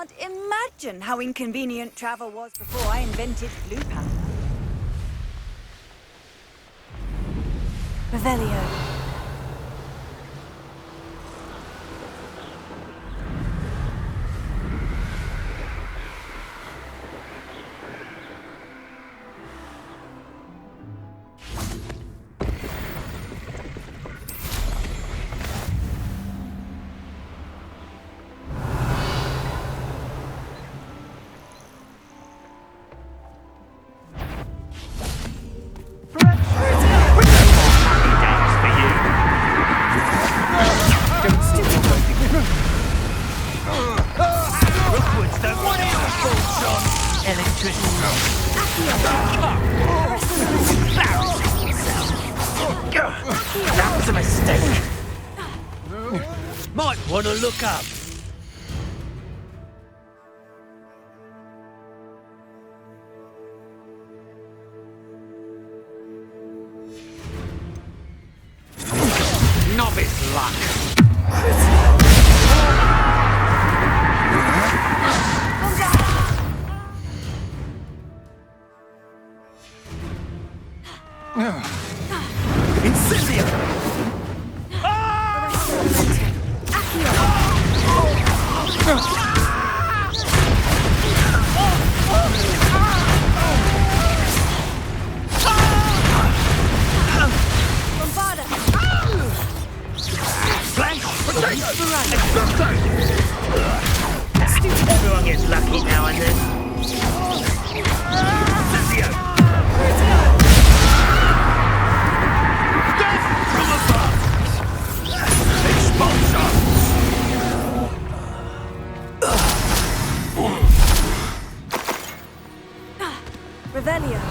can't imagine how inconvenient travel was before I invented blue powder. Revelio. That was a mistake. Might want to look up. Novice luck. Incendio! Everyone gets lucky now and then. Incendio! Death from above! Expulsion! Revelio.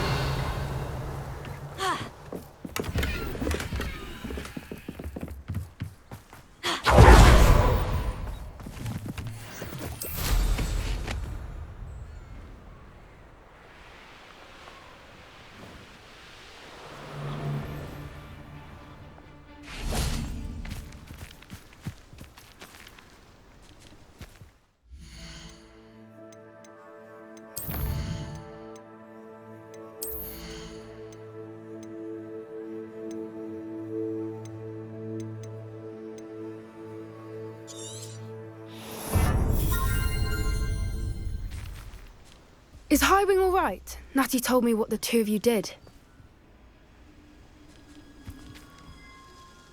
Is Highwing all right? Natty told me what the two of you did.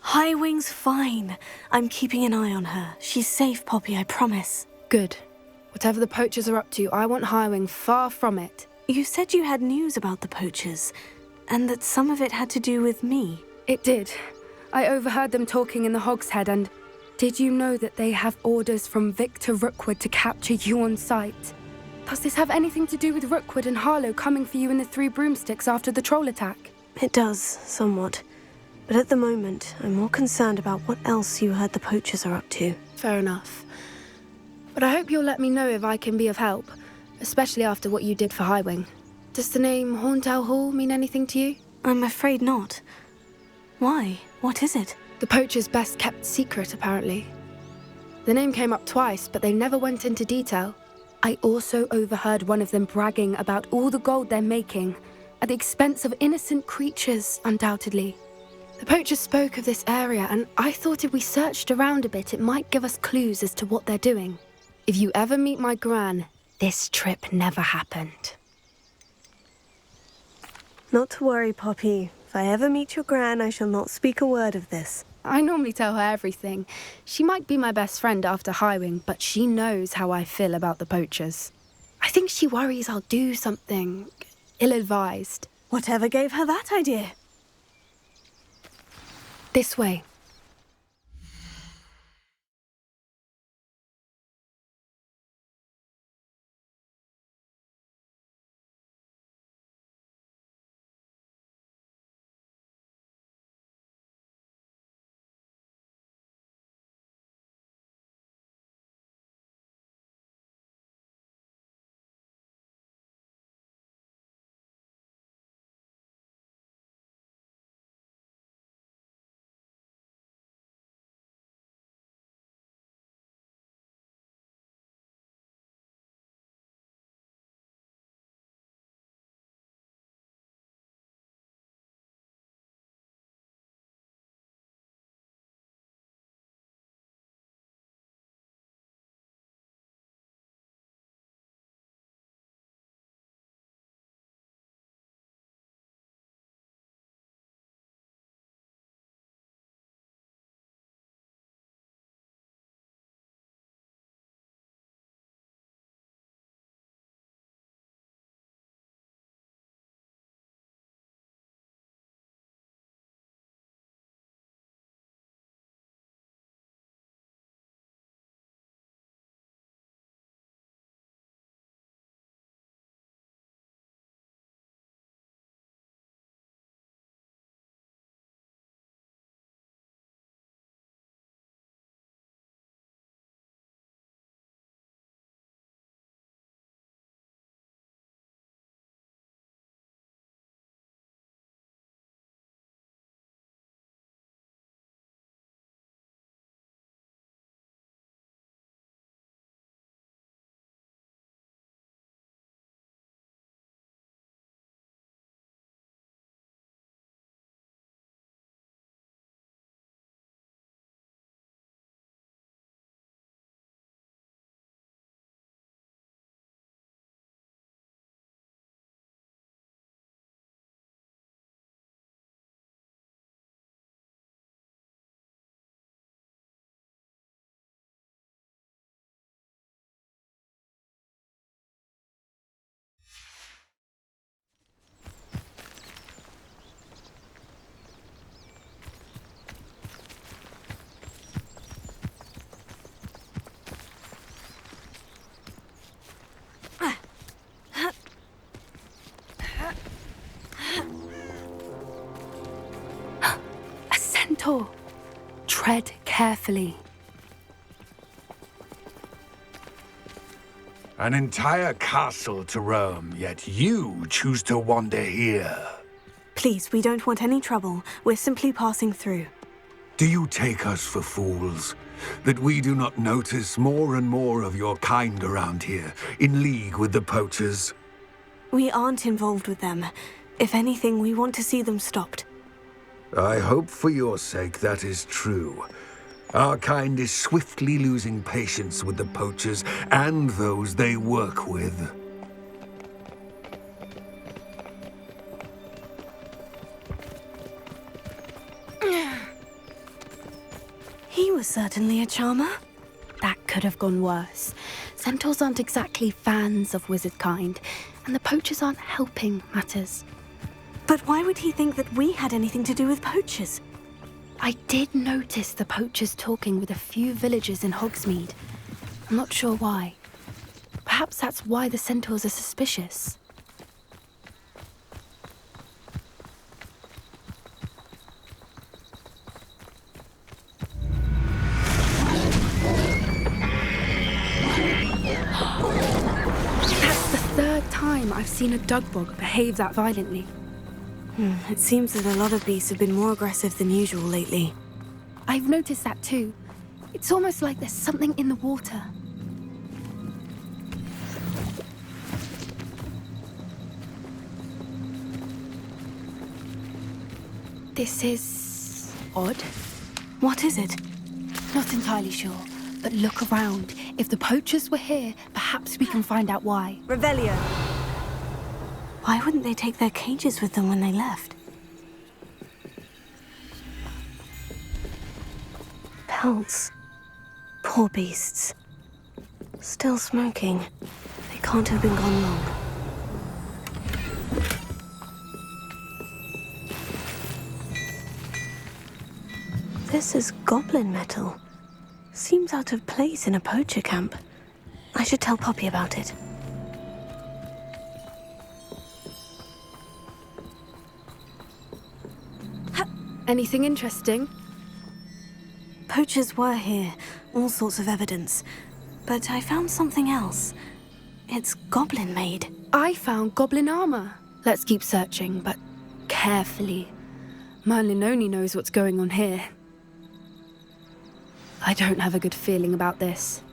Highwing's fine. I'm keeping an eye on her. She's safe, Poppy, I promise. Good. Whatever the poachers are up to, I want Highwing far from it. You said you had news about the poachers, and that some of it had to do with me. It did. I overheard them talking in the Hogshead, and did you know that they have orders from Victor Rookwood to capture you on sight? Does this have anything to do with Rookwood and Harlow coming for you in the Three Broomsticks after the troll attack? It does, somewhat. But at the moment, I'm more concerned about what else you heard the poachers are up to. Fair enough. But I hope you'll let me know if I can be of help, especially after what you did for Highwing. Does the name Horntail Hall mean anything to you? I'm afraid not. Why? What is it? The poachers' best kept secret, apparently. The name came up twice, but they never went into detail. I also overheard one of them bragging about all the gold they're making, at the expense of innocent creatures, undoubtedly. The poachers spoke of this area, and I thought if we searched around a bit, it might give us clues as to what they're doing. If you ever meet my gran, this trip never happened. Not to worry, Poppy. If I ever meet your gran, I shall not speak a word of this. I normally tell her everything. She might be my best friend after Highwing, but she knows how I feel about the poachers. I think she worries I'll do something ill-advised. Whatever gave her that idea? This way. centaur. Tread carefully. An entire castle to roam, yet you choose to wander here. Please, we don't want any trouble. We're simply passing through. Do you take us for fools? That we do not notice more and more of your kind around here, in league with the poachers? We aren't involved with them. If anything, we want to see them stopped. I hope for your sake that is true. Our kind is swiftly losing patience with the poachers and those they work with. He was certainly a charmer. That could have gone worse. Centaurs aren't exactly fans of wizard kind, and the poachers aren't helping matters. But why would he think that we had anything to do with poachers? I did notice the poachers talking with a few villagers in Hogsmeade. I'm not sure why. Perhaps that's why the centaurs are suspicious. That's the third time I've seen a dugbog behave that violently. It seems that a lot of beasts have been more aggressive than usual lately. I've noticed that too. It's almost like there's something in the water. This is odd. What is it? Not entirely sure, but look around. If the poachers were here, perhaps we can find out why. Revelio. Why wouldn't they take their cages with them when they left? Pelts. Poor beasts. Still smoking. They can't have been gone long. This is goblin metal. Seems out of place in a poacher camp. I should tell Poppy about it. Anything interesting? Poachers were here, all sorts of evidence. But I found something else. It's goblin-made. I found goblin armor. Let's keep searching, but carefully. Merlin only knows what's going on here. I don't have a good feeling about this.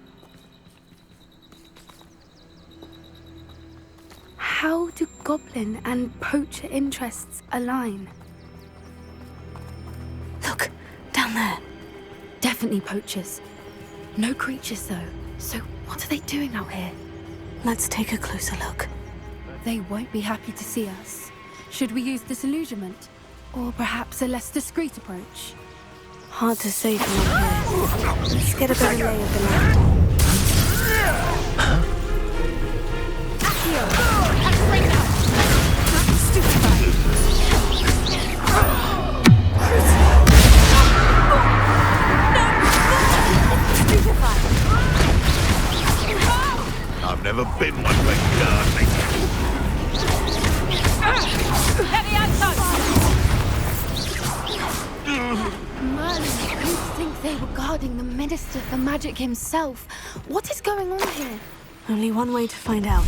How do goblin and poacher interests align? Look, down there. Definitely poachers. No creatures, though. So what are they doing out here? Let's take a closer look. They won't be happy to see us. Should we use disillusionment? Or perhaps a less discreet approach? Hard to say from up here. Let's get a better lay of the land. I've never been one for gardening. Heavy Merlin, you'd think they were guarding the Minister for Magic himself. What is going on here? Only one way to find out.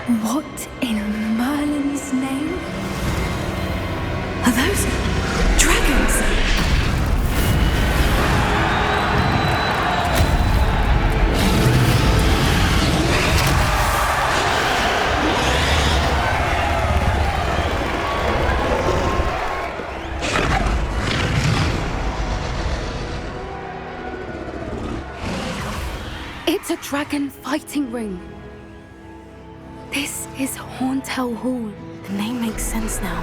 What in Merlin's name? Are those dragons? It's a dragon fighting ring. This is Horntail Hall. The name makes sense now.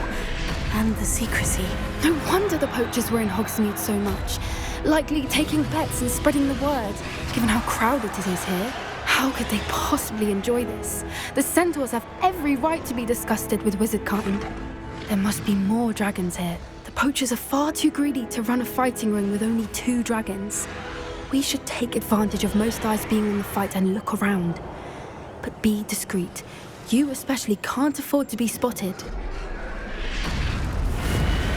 And the secrecy. No wonder the poachers were in Hogsmeade so much. Likely taking bets and spreading the word. Given how crowded it is here, how could they possibly enjoy this? The centaurs have every right to be disgusted with wizard kind. There must be more dragons here. The poachers are far too greedy to run a fighting ring with only 2 dragons. We should take advantage of most eyes being on the fight and look around. But be discreet. You especially can't afford to be spotted.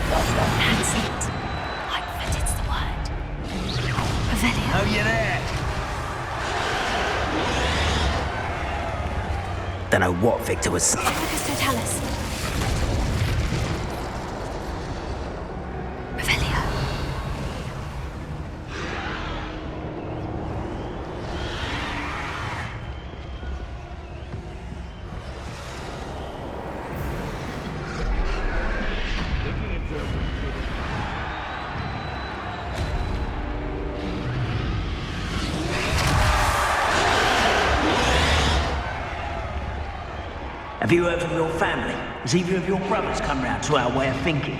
That's it. It's the word. Revelio. Oh, you're there. Don't know what Victor was saying. Totalis. Revelio. Have you heard from your family? Has either of your brothers come round to our way of thinking?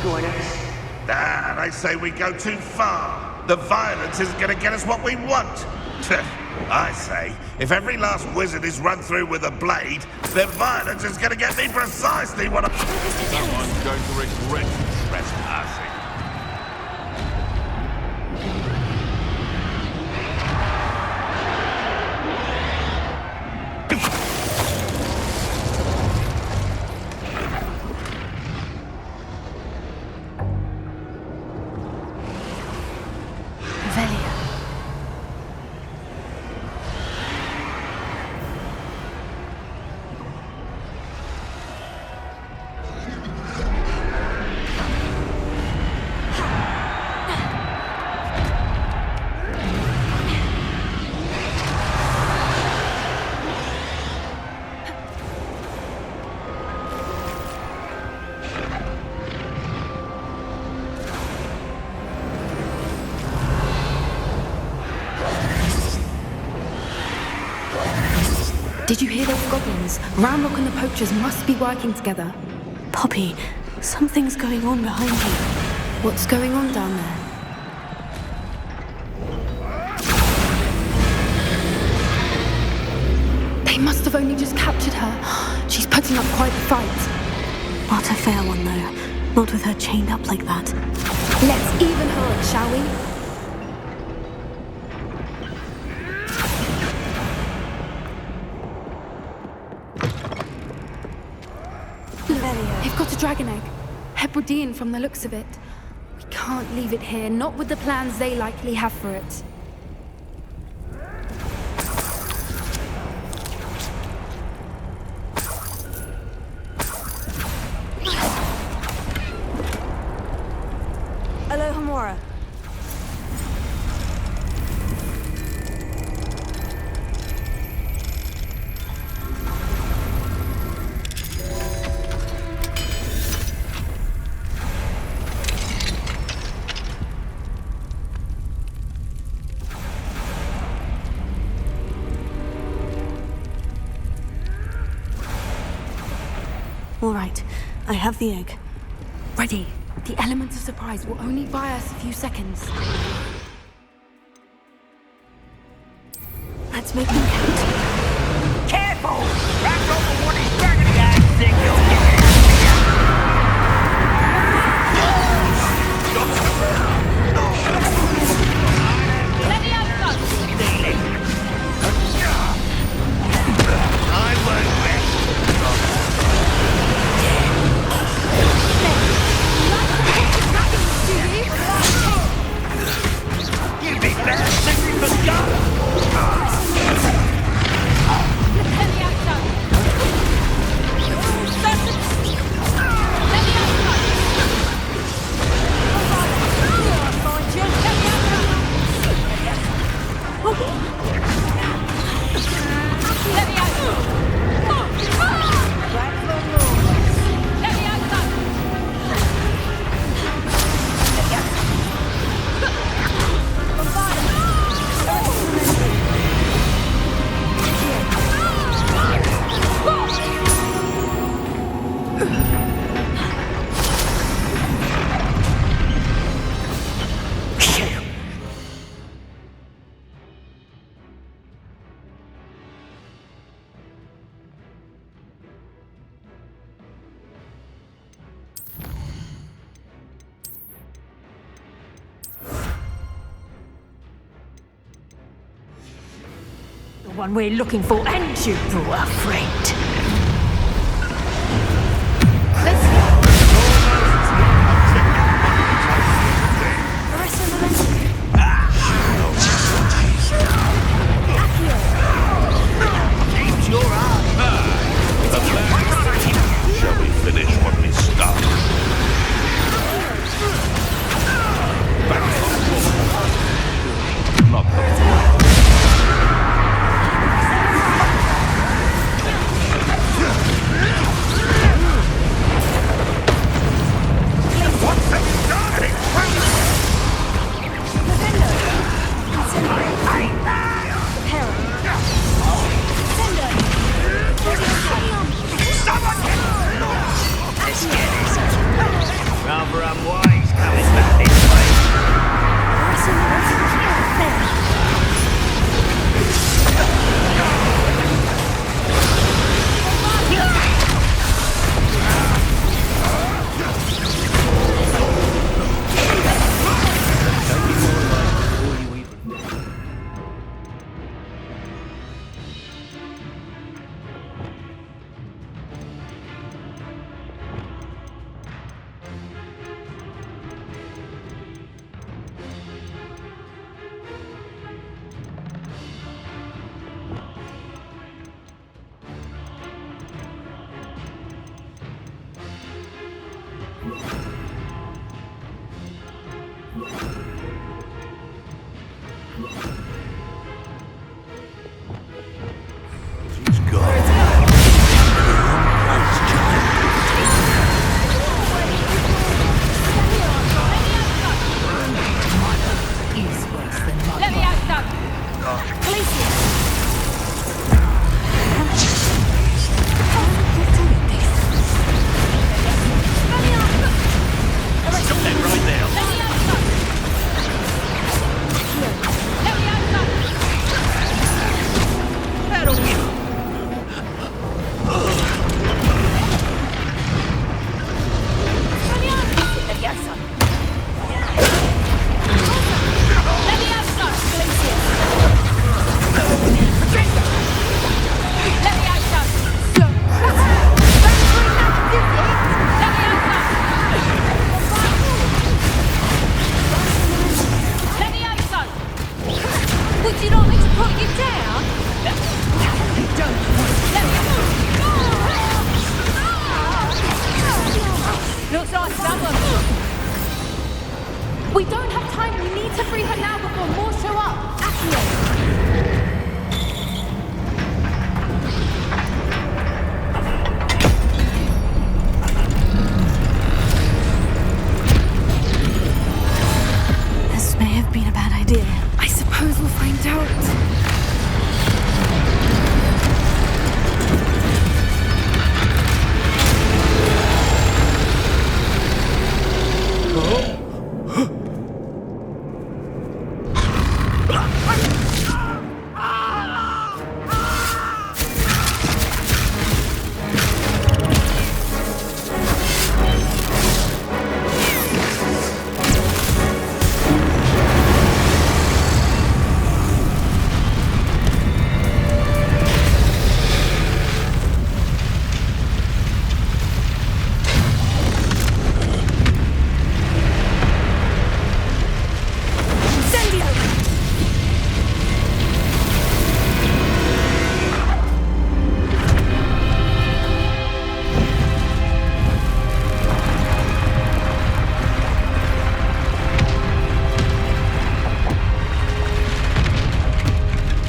Join us. Ah, they say we go too far. The violence isn't going to get us what we want. I say, if every last wizard is run through with a blade, then violence is going to get me precisely what I... Someone's going to regret trespassing. Revelio. Did you hear those goblins? Ramrock and the poachers must be working together. Poppy, something's going on behind you. What's going on down there? They must have only just captured her. She's putting up quite the fight. Not a fair one, though. Not with her chained up like that. Let's even her up, shall we? They've got a dragon egg. Hebridean from the looks of it. We can't leave it here, not with the plans they likely have for it. Alohomora. All right, I have the egg. Ready. The element of surprise will only buy us a few seconds. Let's make them count. Careful! Wrapped over one of these dragon guys think you'll get it. I won't rest. You'd be better simply for God. one we're looking for, and you brought a friend. Shall we finish what we started? Not the what's that starting? Rather unwise coming back this way. She's gone. Let me out, son! Stop that right there. That'll get him. Would you like me to put you down? Don't. Let me Looks like someone. We don't have time. We need to free her now before more show up. Accio. This may have been a bad idea. I suppose we'll find out.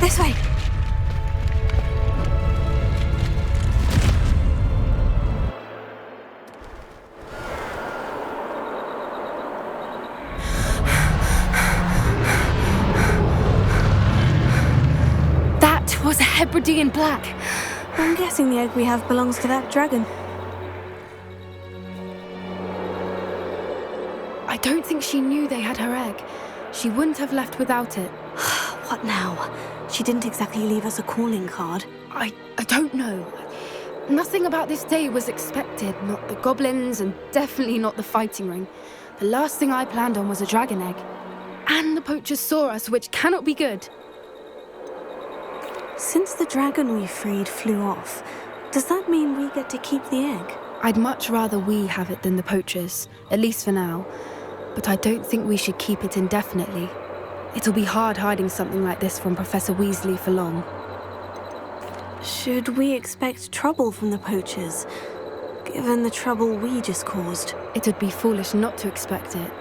This way. That was a Hebridean black. I'm guessing the egg we have belongs to that dragon. I don't think she knew they had her egg. She wouldn't have left without it. What now? She didn't exactly leave us a calling card. I don't know. Nothing about this day was expected. Not the goblins, and definitely not the fighting ring. The last thing I planned on was a dragon egg. And the poachers saw us, which cannot be good. Since the dragon we freed flew off, does that mean we get to keep the egg? I'd much rather we have it than the poachers, at least for now. But I don't think we should keep it indefinitely. It'll be hard hiding something like this from Professor Weasley for long. Should we expect trouble from the poachers, given the trouble we just caused? It'd be foolish not to expect it.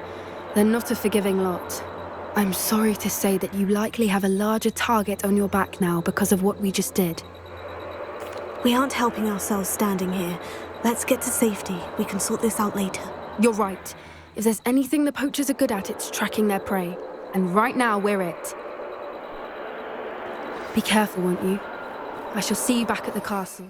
They're not a forgiving lot. I'm sorry to say that you likely have a larger target on your back now because of what we just did. We aren't helping ourselves standing here. Let's get to safety. We can sort this out later. You're right. If there's anything the poachers are good at, it's tracking their prey. And right now, we're it. Be careful, won't you? I shall see you back at the castle.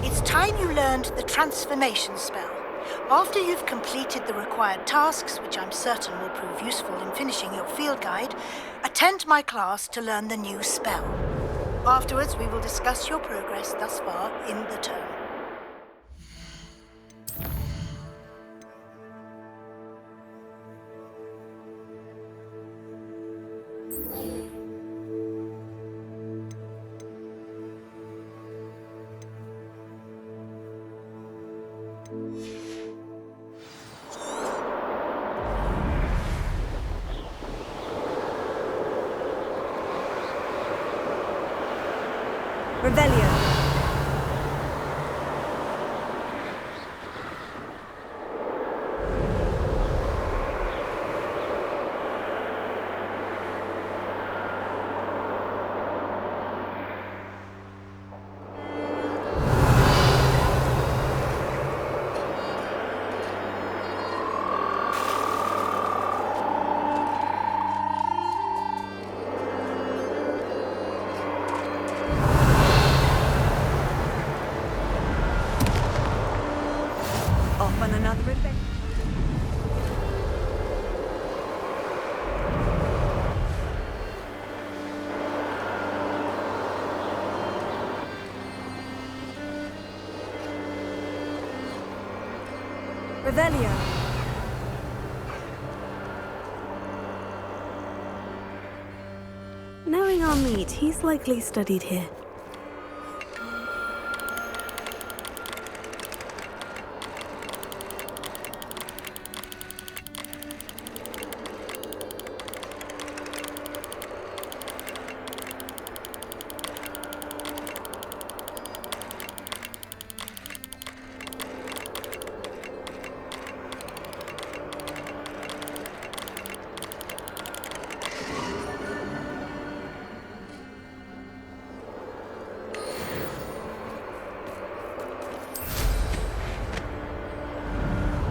It's time you learned the transformation spell. After you've completed the required tasks, which I'm certain will prove useful in finishing your field guide, attend my class to learn the new spell. Afterwards, we will discuss your progress thus far in the term. Revelio. Off on another adventure. Revelio. Knowing our meat, he's likely studied here.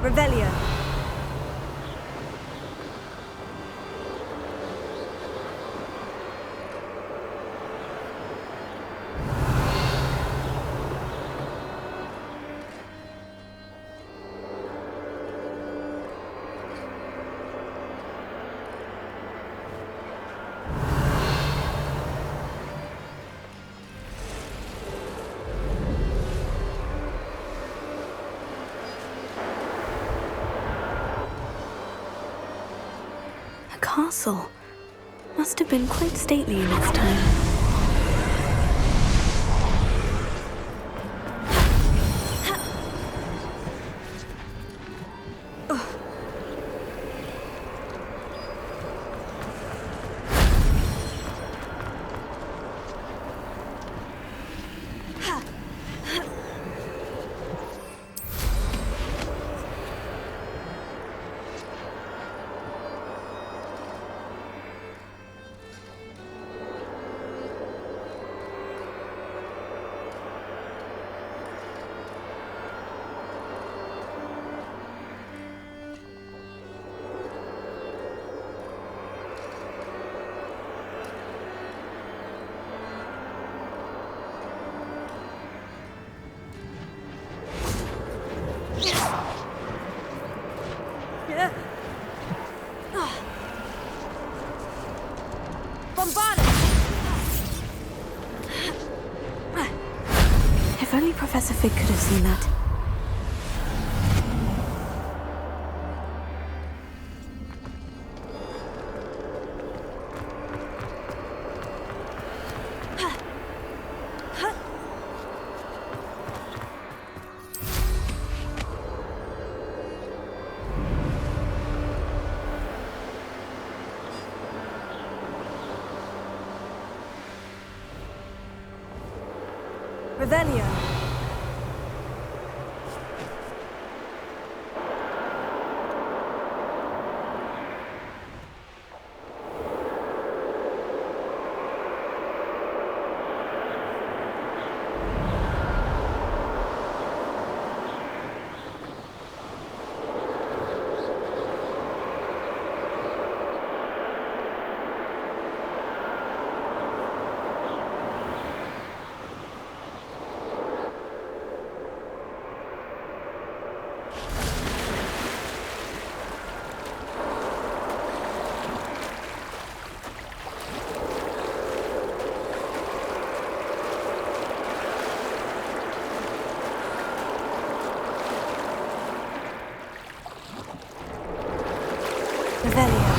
Revelio. Castle must have been quite stately in its time. Bombard it! If only Professor Fig could have seen that. Revelio. Revelio.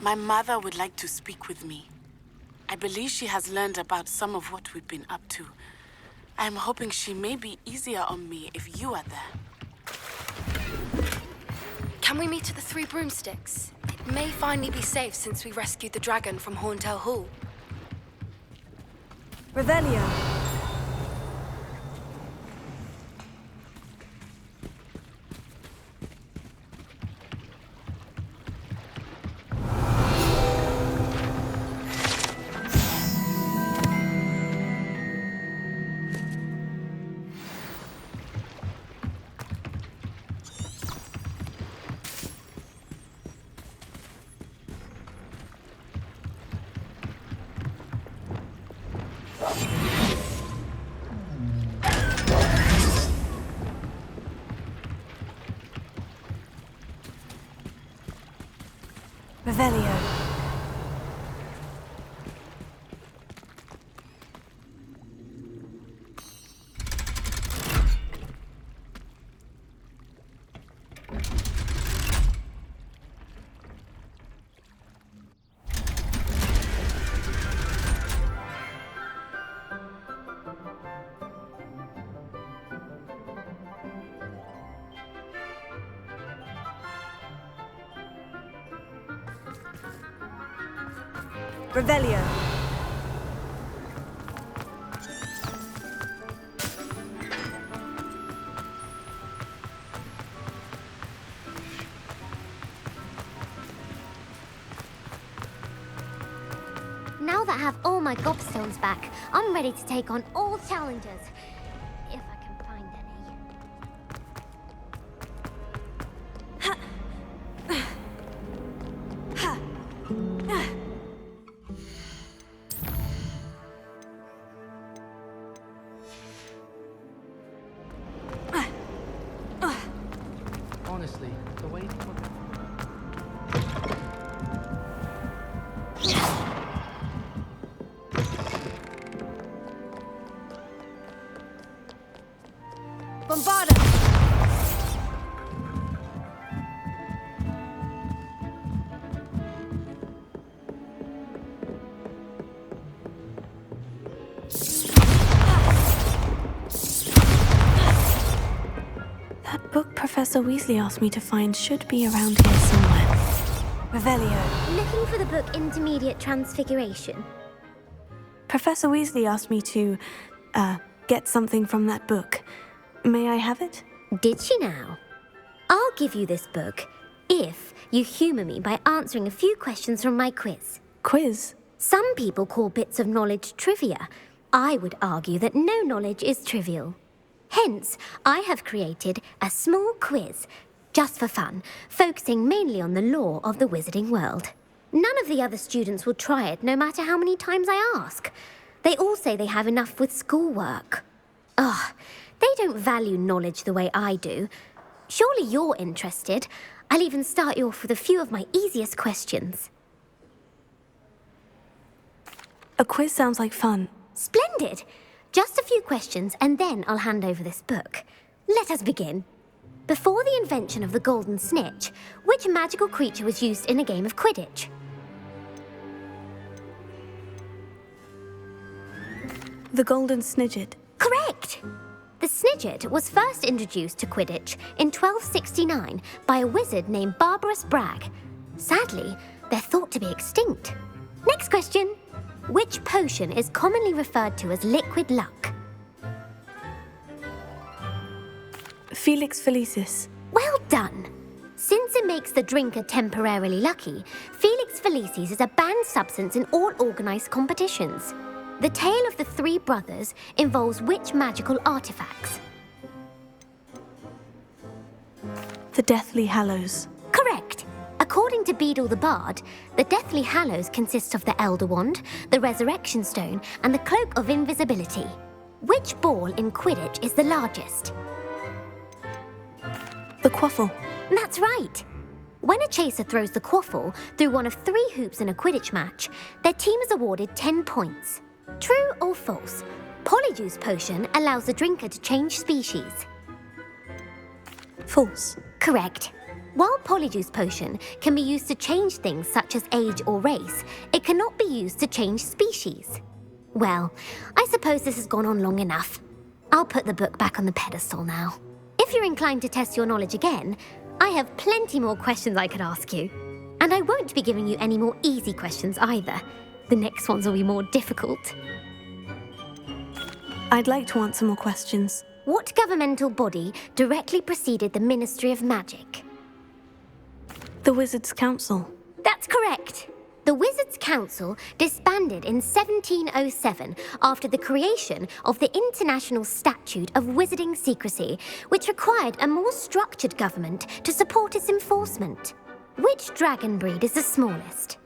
My mother would like to speak with me. I believe she has learned about some of what we've been up to. I'm hoping she may be easier on me if you are there. Can we meet at the Three Broomsticks? It may finally be safe since we rescued the dragon from Horntail Hall. Revelio. Revelio. Revelio. Now that I have all my gobstones back, I'm ready to take on all challenges. If I can find any. Professor Weasley asked me to find should be around here somewhere. Revelio. Looking for the book Intermediate Transfiguration? Professor Weasley asked me to, get something from that book. May I have it? Did she now? I'll give you this book if you humour me by answering a few questions from my quiz. Quiz? Some people call bits of knowledge trivia. I would argue that no knowledge is trivial. Hence, I have created a small quiz, just for fun, focusing mainly on the lore of the wizarding world. None of the other students will try it, no matter how many times I ask. They all say they have enough with schoolwork. Ugh, they don't value knowledge the way I do. Surely you're interested. I'll even start you off with a few of my easiest questions. A quiz sounds like fun. Splendid! Just a few questions and then I'll hand over this book. Let us begin. Before the invention of the golden snitch, which magical creature was used in a game of Quidditch? The golden snidget. Correct! The snidget was first introduced to Quidditch in 1269 by a wizard named Barbarous Bragg. Sadly, they're thought to be extinct. Next question. Which potion is commonly referred to as liquid luck? Felix Felicis. Well done! Since it makes the drinker temporarily lucky, Felix Felicis is a banned substance in all organised competitions. The tale of the three brothers involves which magical artifacts? The Deathly Hallows. Correct! According to Beedle the Bard, the Deathly Hallows consists of the Elder Wand, the Resurrection Stone, and the Cloak of Invisibility. Which ball in Quidditch is the largest? The Quaffle. That's right! When a chaser throws the quaffle through one of 3 hoops in a Quidditch match, their team is awarded 10 points. True or false? Polyjuice Potion allows the drinker to change species. False. Correct. While Polyjuice Potion can be used to change things such as age or race, it cannot be used to change species. Well, I suppose this has gone on long enough. I'll put the book back on the pedestal now. If you're inclined to test your knowledge again, I have plenty more questions I could ask you. And I won't be giving you any more easy questions either. The next ones will be more difficult. I'd like to answer more questions. What governmental body directly preceded the Ministry of Magic? The Wizards' Council. That's correct. The Wizards' Council disbanded in 1707 after the creation of the International Statute of Wizarding Secrecy, which required a more structured government to support its enforcement. Which dragon breed is the smallest?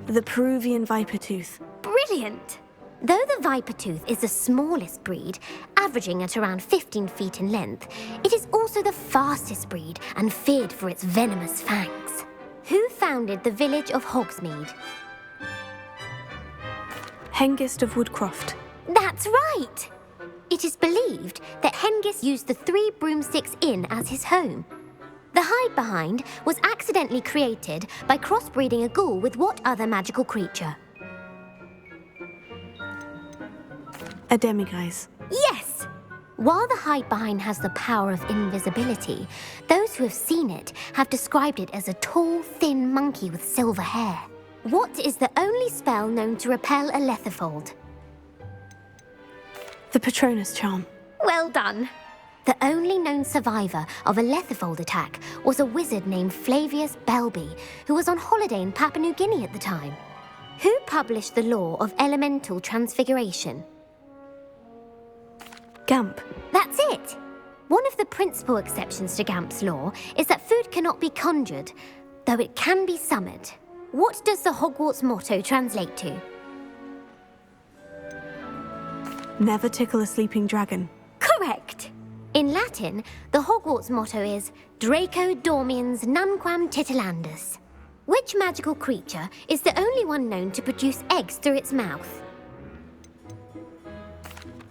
The Peruvian Vipertooth. Brilliant! Though the Vipertooth is the smallest breed, averaging at around 15 feet in length, it is also the fastest breed and feared for its venomous fangs. Who founded the village of Hogsmeade? Hengist of Woodcroft. That's right! It is believed that Hengist used the 3 Broomsticks Inn as his home. The hide-behind was accidentally created by crossbreeding a ghoul with what other magical creature? A Demiguise. Yes! While the hide-behind has the power of invisibility, those who have seen it have described it as a tall, thin monkey with silver hair. What is the only spell known to repel a Lethifold? The Patronus Charm. Well done! The only known survivor of a Lethifold attack was a wizard named Flavius Belby, who was on holiday in Papua New Guinea at the time. Who published the law of elemental transfiguration? Gamp. That's it! One of the principal exceptions to Gamp's law is that food cannot be conjured, though it can be summoned. What does the Hogwarts motto translate to? Never tickle a sleeping dragon. Correct! In Latin, the Hogwarts motto is Draco Dormiens Nunquam Titilandus. Which magical creature is the only one known to produce eggs through its mouth?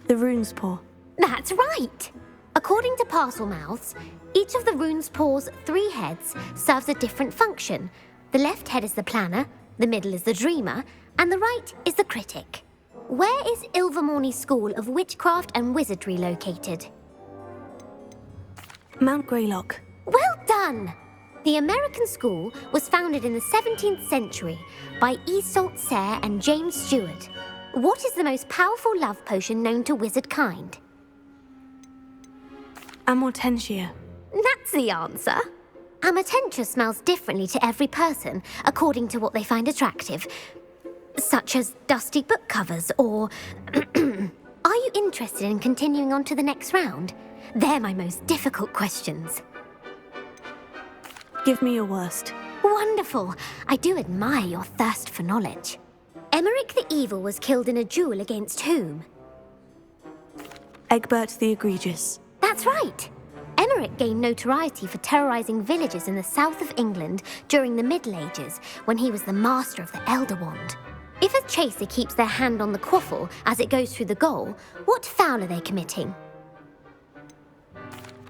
The Rune's Paw. That's right! According to Parselmouths, each of the Rune's Paw's 3 heads serves a different function. The left head is the planner, the middle is the dreamer, and the right is the critic. Where is Ilvermorny School of Witchcraft and Wizardry located? Mount Greylock. Well done! The American school was founded in the 17th century by Isolde Sayre and James Stewart. What is the most powerful love potion known to wizard kind? Amortentia. That's the answer. Amortentia smells differently to every person according to what they find attractive, such as dusty book covers or... Are you interested in continuing on to the next round? They're my most difficult questions. Give me your worst. Wonderful. I do admire your thirst for knowledge. Emmerich the Evil was killed in a duel against whom? Egbert the Egregious. That's right. Emmerich gained notoriety for terrorizing villages in the south of England during the Middle Ages when he was the master of the Elder Wand. If a chaser keeps their hand on the quaffle as it goes through the goal, what foul are they committing?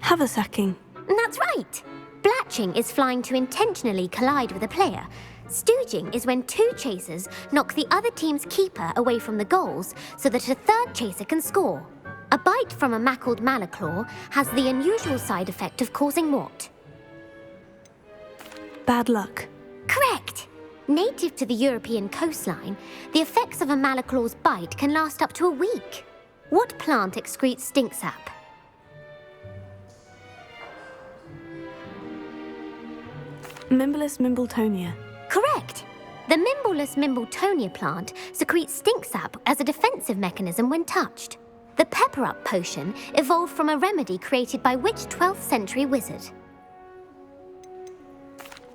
Haversacking. That's right. Blatching is flying to intentionally collide with a player. Stooging is when two chasers knock the other team's keeper away from the goals so that a third chaser can score. A bite from a mackled malaclaw has the unusual side effect of causing what? Bad luck. Correct! Native to the European coastline, the effects of a malaclaw's bite can last up to a week. What plant excretes stink sap? Mimblus Mimbletonia. Correct! The Mimblus Mimbletonia plant secretes stink sap as a defensive mechanism when touched. The pepper-up potion evolved from a remedy created by which 12th century wizard?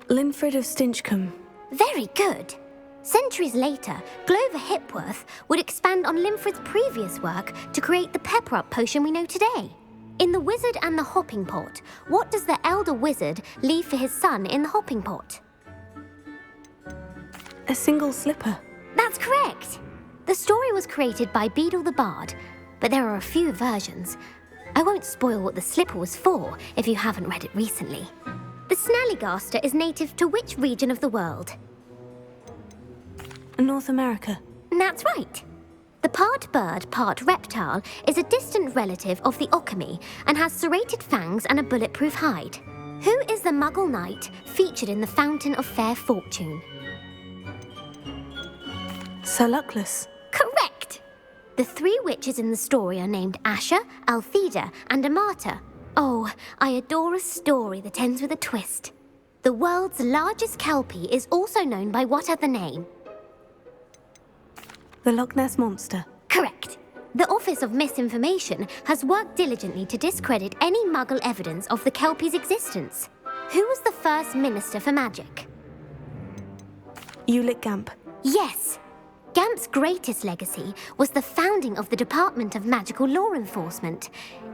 Linfred of Stinchcombe. Very good. Centuries later, Glover Hipworth would expand on Linfred's previous work to create the pepper-up potion we know today. In The Wizard and the Hopping Pot, what does the elder wizard leave for his son in the hopping pot? A single slipper. That's correct. The story was created by Beadle the Bard, but there are a few versions. I won't spoil what the slipper was for if you haven't read it recently. The Snallygaster is native to which region of the world? North America. That's right. The part bird, part reptile is a distant relative of the Occamy and has serrated fangs and a bulletproof hide. Who is the Muggle knight featured in the Fountain of Fair Fortune? Sir Luckless. Correct! The three witches in the story are named Asher, Altheda, and Amata. Oh, I adore a story that ends with a twist. The world's largest kelpie is also known by what other name? The Loch Ness Monster. Correct. The Office of Misinformation has worked diligently to discredit any Muggle evidence of the kelpie's existence. Who was the first Minister for Magic? Ulick Gamp. Yes. Gamp's greatest legacy was the founding of the Department of Magical Law Enforcement.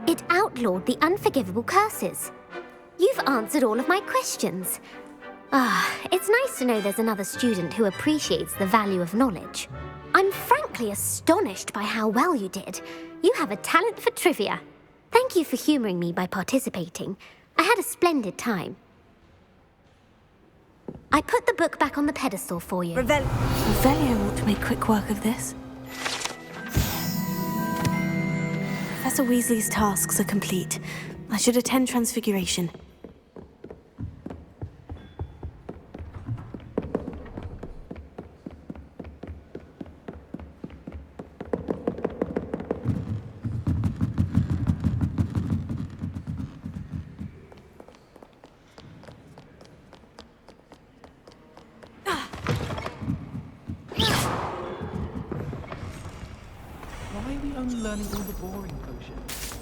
It outlawed the unforgivable curses. You've answered all of my questions. It's nice to know there's another student who appreciates the value of knowledge. I'm frankly astonished by how well you did. You have a talent for trivia. Thank you for humouring me by participating. I had a splendid time. I put the book back on the pedestal for you. Revelio ought to make quick work of this. Professor Weasley's tasks are complete. I should attend Transfiguration. Why are we only learning all the boring potions?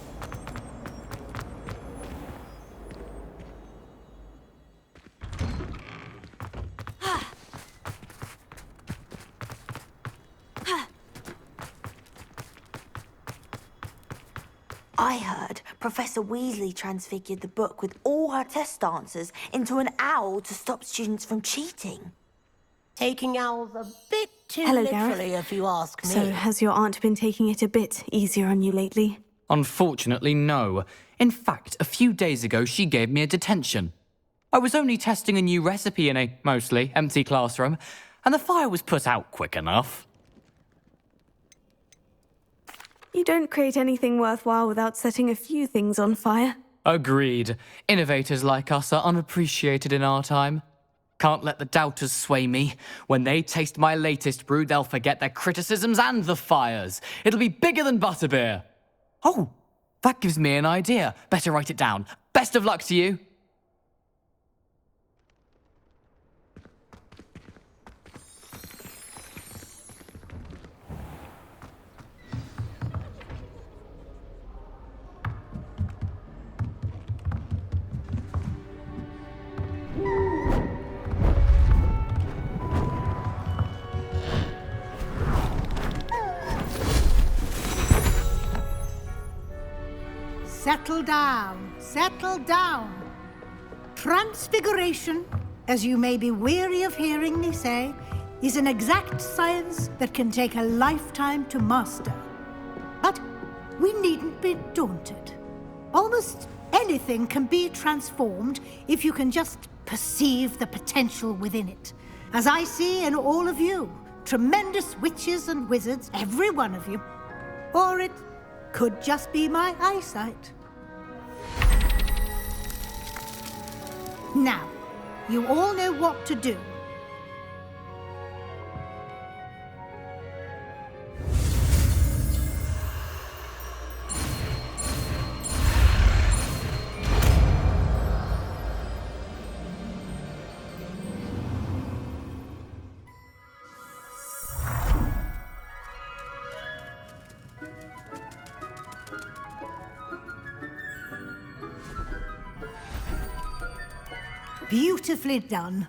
I heard Professor Weasley transfigured the book with all her test answers into an owl to stop students from cheating. Taking owls a bit too Hello, literally, Gareth. if you ask me. So, has your aunt been taking it a bit easier on you lately? Unfortunately, no. In fact, a few days ago, she gave me a detention. I was only testing a new recipe in a mostly empty classroom, and the fire was put out quick enough. You don't create anything worthwhile without setting a few things on fire. Agreed. Innovators like us are unappreciated in our time. Can't let the doubters sway me. When they taste my latest brew, they'll forget their criticisms and the fires. It'll be bigger than butterbeer. Oh, that gives me an idea. Better write it down. Best of luck to you. Settle down, settle down. Transfiguration, as you may be weary of hearing me say, is an exact science that can take a lifetime to master. But we needn't be daunted. Almost anything can be transformed if you can just perceive the potential within it. As I see in all of you, tremendous witches and wizards, every one of you. Or it could just be my eyesight. Now, you all know what to do. Beautifully done.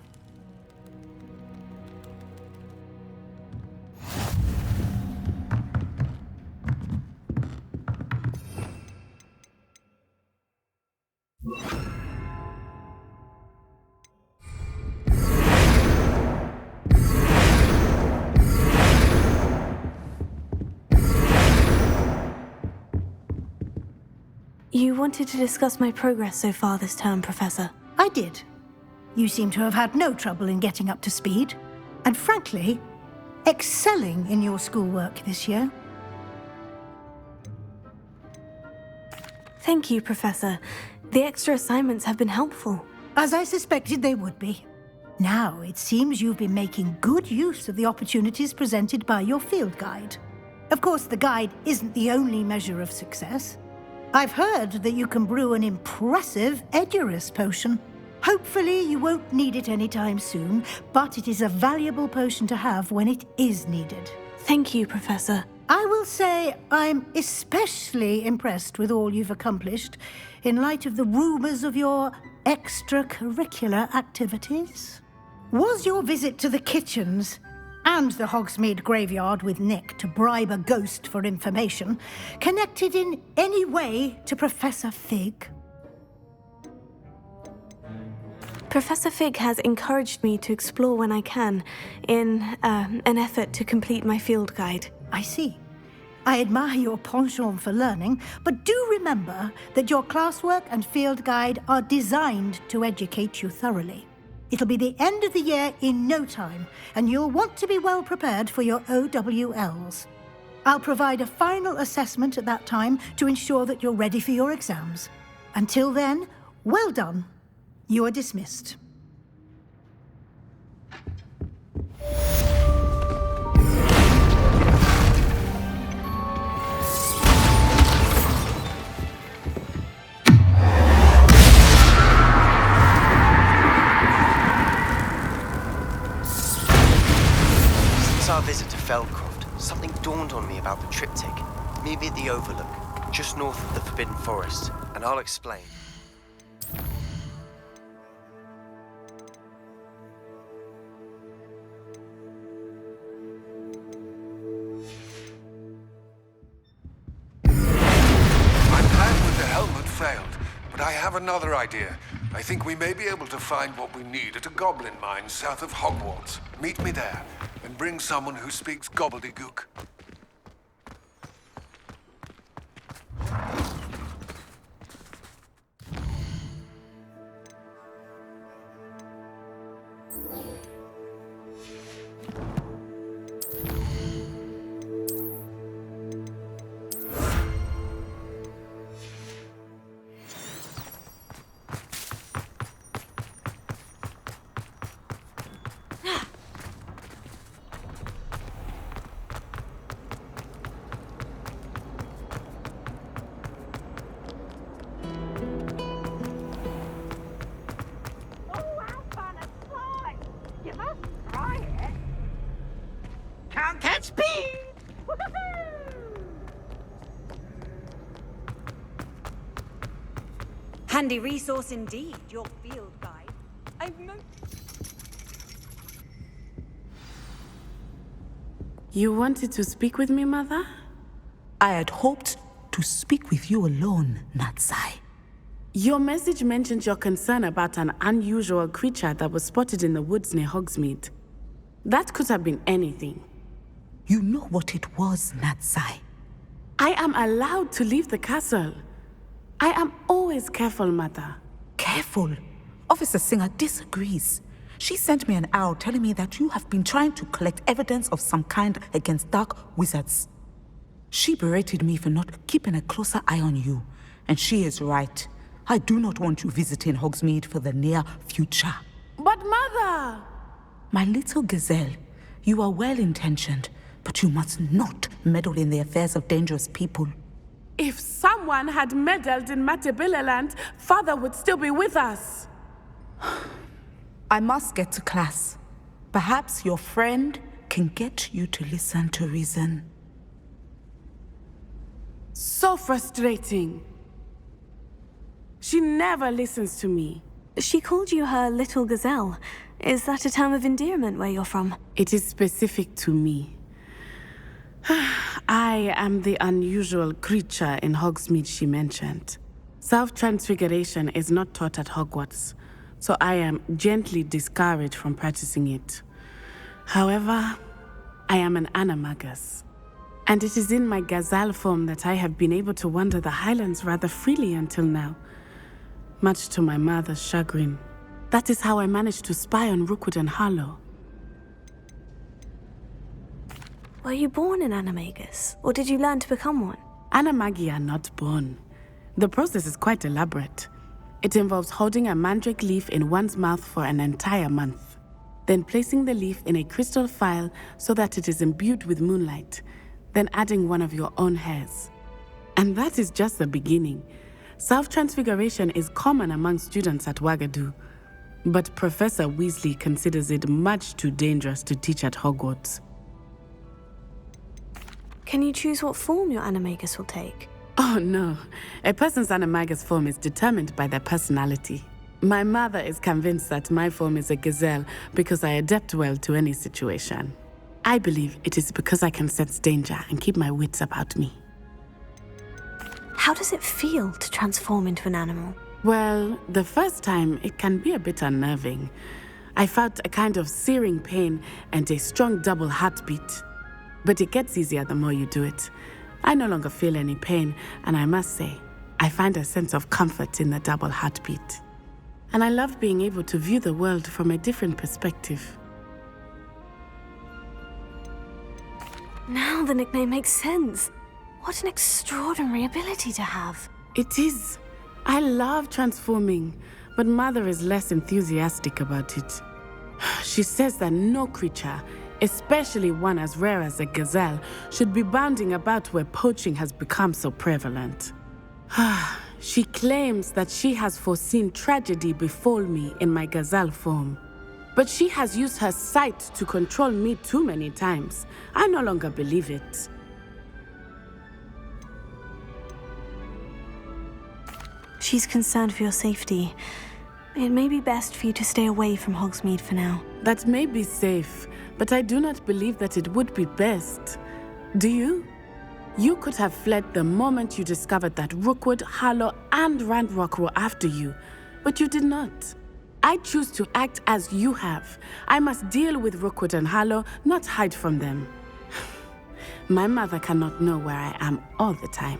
You wanted to discuss my progress so far this term, Professor. I did. You seem to have had no trouble in getting up to speed, and frankly, excelling in your schoolwork this year. Thank you, Professor. The extra assignments have been helpful. As I suspected they would be. Now, it seems you've been making good use of the opportunities presented by your field guide. Of course, the guide isn't the only measure of success. I've heard that you can brew an impressive Edurus potion. Hopefully, you won't need it anytime soon, but it is a valuable potion to have when it is needed. Thank you, Professor. I will say I'm especially impressed with all you've accomplished in light of the rumors of your extracurricular activities. Was your visit to the kitchens and the Hogsmeade graveyard with Nick to bribe a ghost for information connected in any way to Professor Fig? Professor Fig has encouraged me to explore when I can, in an effort to complete my field guide. I see. I admire your penchant for learning, but do remember that your classwork and field guide are designed to educate you thoroughly. It'll be the end of the year in no time, and you'll want to be well prepared for your OWLs. I'll provide a final assessment at that time to ensure that you're ready for your exams. Until then, well done. You are dismissed. Since our visit to Feldcroft, something dawned on me about the triptych. Maybe at the Overlook, just north of the Forbidden Forest, and I'll explain. Failed, but I have another idea. I think we may be able to find what we need at a goblin mine south of Hogwarts. Meet me there, and bring someone who speaks gobbledygook. Can't catch me! Handy resource indeed, your field guide. I've no... You wanted to speak with me, Mother? I had hoped to speak with you alone, Natsai. Your message mentioned your concern about an unusual creature that was spotted in the woods near Hogsmeade. That could have been anything. You know what it was, Natsai. I am allowed to leave the castle. I am always careful, Mother. Careful? Officer Singer disagrees. She sent me an owl telling me that you have been trying to collect evidence of some kind against dark wizards. She berated me for not keeping a closer eye on you, and she is right. I do not want you visiting Hogsmeade for the near future. But Mother! My little gazelle, you are well-intentioned, but you must not meddle in the affairs of dangerous people. If someone had meddled in Matabeleland, Father would still be with us. I must get to class. Perhaps your friend can get you to listen to reason. So frustrating. She never listens to me. She called you her little gazelle. Is that a term of endearment where you're from? It is specific to me. I am the unusual creature in Hogsmeade she mentioned. Self-transfiguration is not taught at Hogwarts, so I am gently discouraged from practicing it. However, I am an animagus, and it is in my gazelle form that I have been able to wander the Highlands rather freely until now, much to my mother's chagrin. That is how I managed to spy on Rookwood and Harlow. Were you born an animagus, or did you learn to become one? Animagi are not born. The process is quite elaborate. It involves holding a mandrake leaf in one's mouth for an entire month, then placing the leaf in a crystal phial so that it is imbued with moonlight, then adding one of your own hairs. And that is just the beginning. Self-transfiguration is common among students at Wagadu, but Professor Weasley considers it much too dangerous to teach at Hogwarts. Can you choose what form your animagus will take? Oh no, a person's animagus form is determined by their personality. My mother is convinced that my form is a gazelle because I adapt well to any situation. I believe it is because I can sense danger and keep my wits about me. How does it feel to transform into an animal? Well, the first time it can be a bit unnerving. I felt a kind of searing pain and a strong double heartbeat. But it gets easier the more you do it. I no longer feel any pain, and I must say, I find a sense of comfort in the double heartbeat. And I love being able to view the world from a different perspective. Now the nickname makes sense. What an extraordinary ability to have. It is. I love transforming, but Mother is less enthusiastic about it. She says that no creature, especially one as rare as a gazelle, should be bounding about where poaching has become so prevalent. She claims that she has foreseen tragedy befall me in my gazelle form. But she has used her sight to control me too many times. I no longer believe it. She's concerned for your safety. It may be best for you to stay away from Hogsmeade for now. That may be safe, but I do not believe that it would be best. Do you? You could have fled the moment you discovered that Rookwood, Harlow, and Ranrock were after you, but you did not. I choose to act as you have. I must deal with Rookwood and Harlow, not hide from them. My mother cannot know where I am all the time.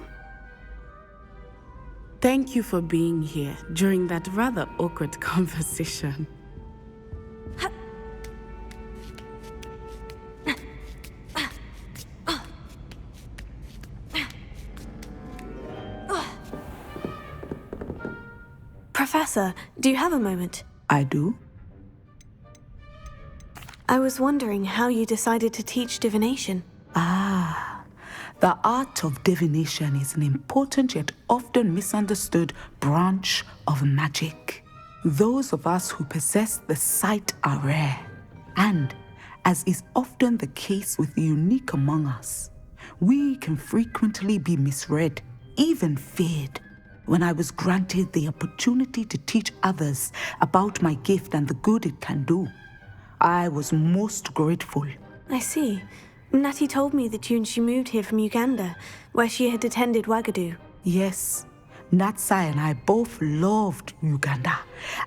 Thank you for being here during that rather awkward conversation. Professor, do you have a moment? I do. I was wondering how you decided to teach divination. The art of divination is an important yet often misunderstood branch of magic. Those of us who possess the sight are rare, and as is often the case with the unique among us, we can frequently be misread, even feared. When I was granted the opportunity to teach others about my gift and the good it can do, I was most grateful. I see. Natty told me that you and she moved here from Uganda, where she had attended Wagadu. Yes, Natsai and I both loved Uganda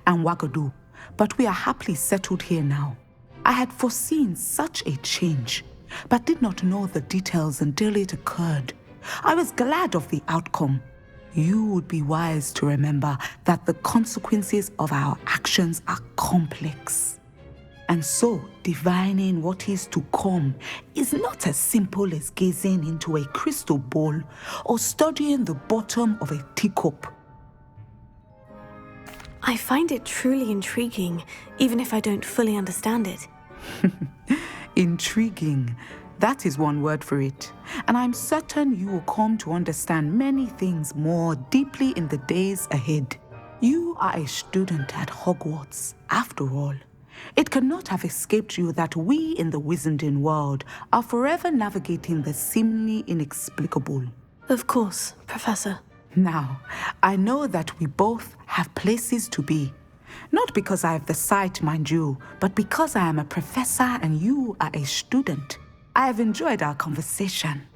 and Wagadu, but we are happily settled here now. I had foreseen such a change, but did not know the details until it occurred. I was glad of the outcome. You would be wise to remember that the consequences of our actions are complex. And so, divining what is to come is not as simple as gazing into a crystal ball or studying the bottom of a teacup. I find it truly intriguing, even if I don't fully understand it. Intriguing. That is one word for it. And I'm certain you will come to understand many things more deeply in the days ahead. You are a student at Hogwarts, after all. It cannot have escaped you that we in the Wizarding world are forever navigating the seemingly inexplicable. Of course, Professor. Now, I know that we both have places to be. Not because I have the sight, mind you, but because I am a professor and you are a student. I have enjoyed our conversation.